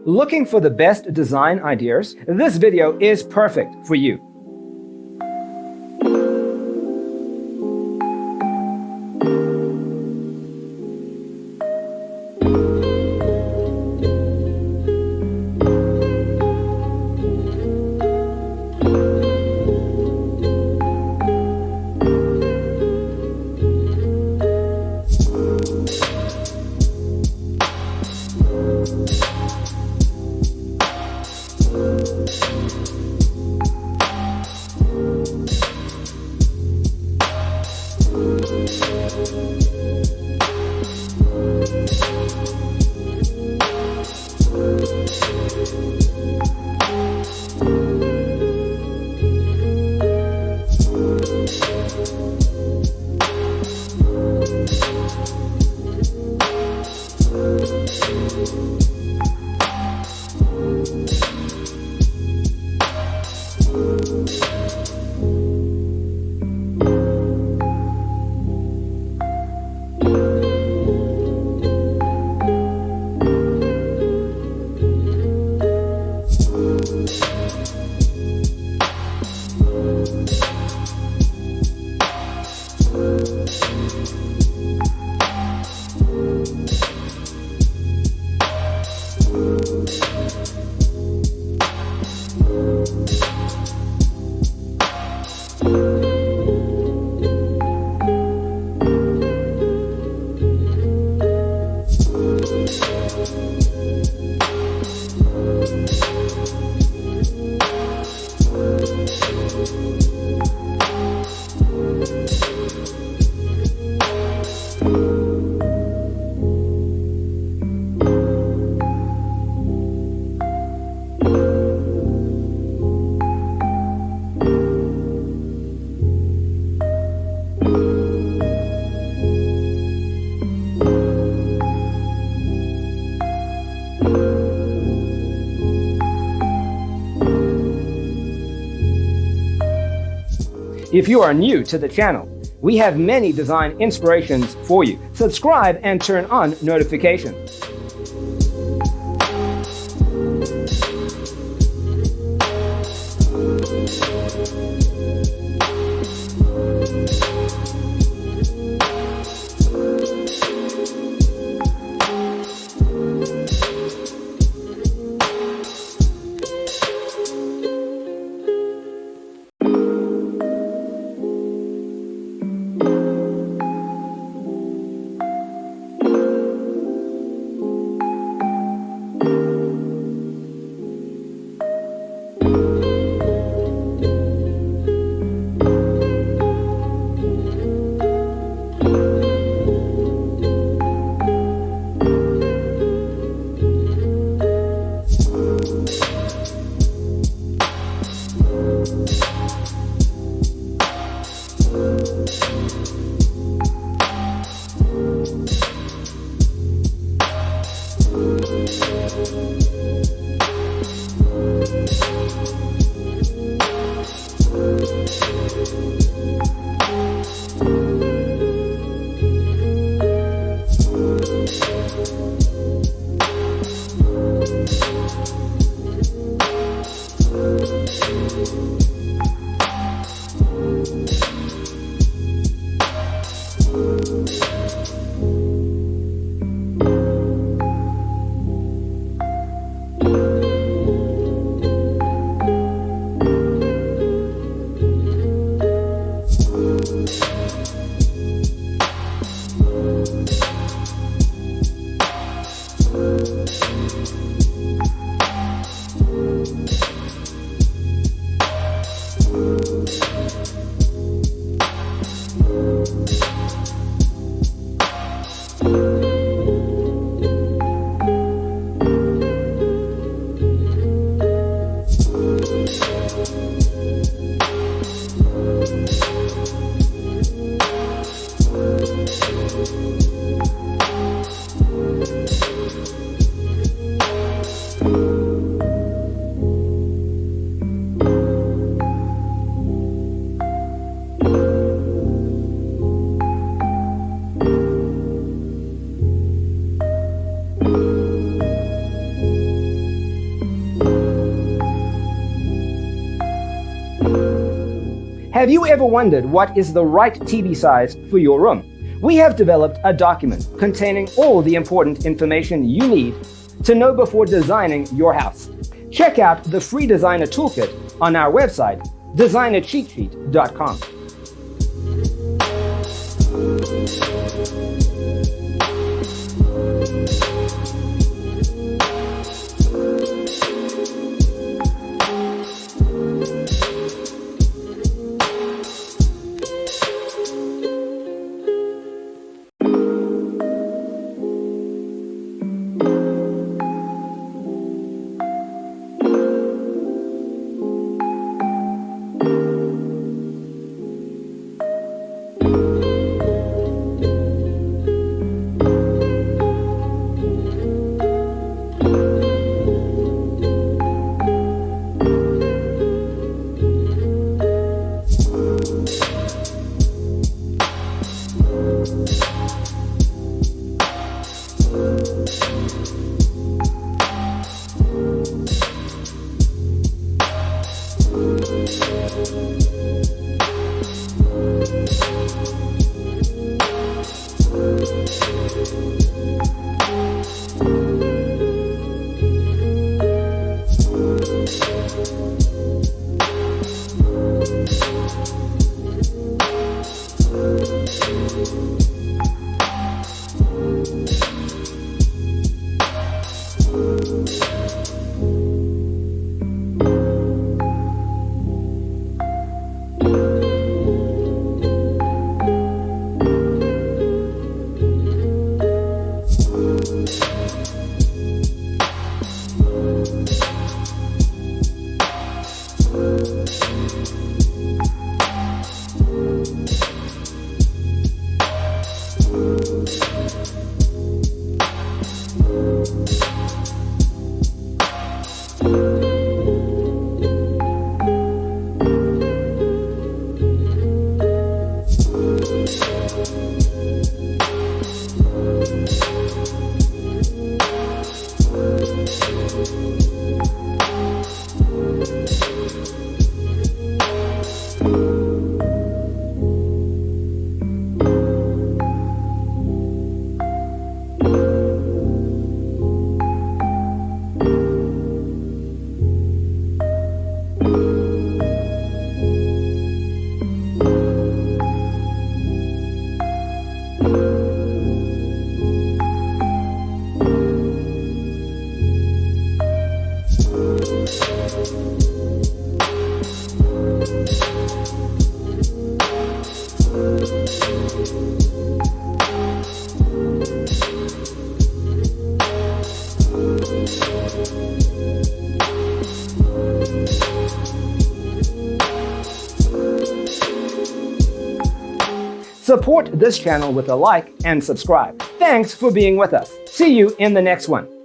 Looking for the best design ideas? This video is perfect for you. If you are new to the channel, we have many design inspirations for you. Subscribe and turn on notifications. Have you ever wondered what is the right TV size for your room? We have developed a document containing all the important information you need to know before designing your house. Check out the free designer toolkit on our website, designercheatsheet.com. Support this channel with a like and subscribe. Thanks for being with us. See you in the next one.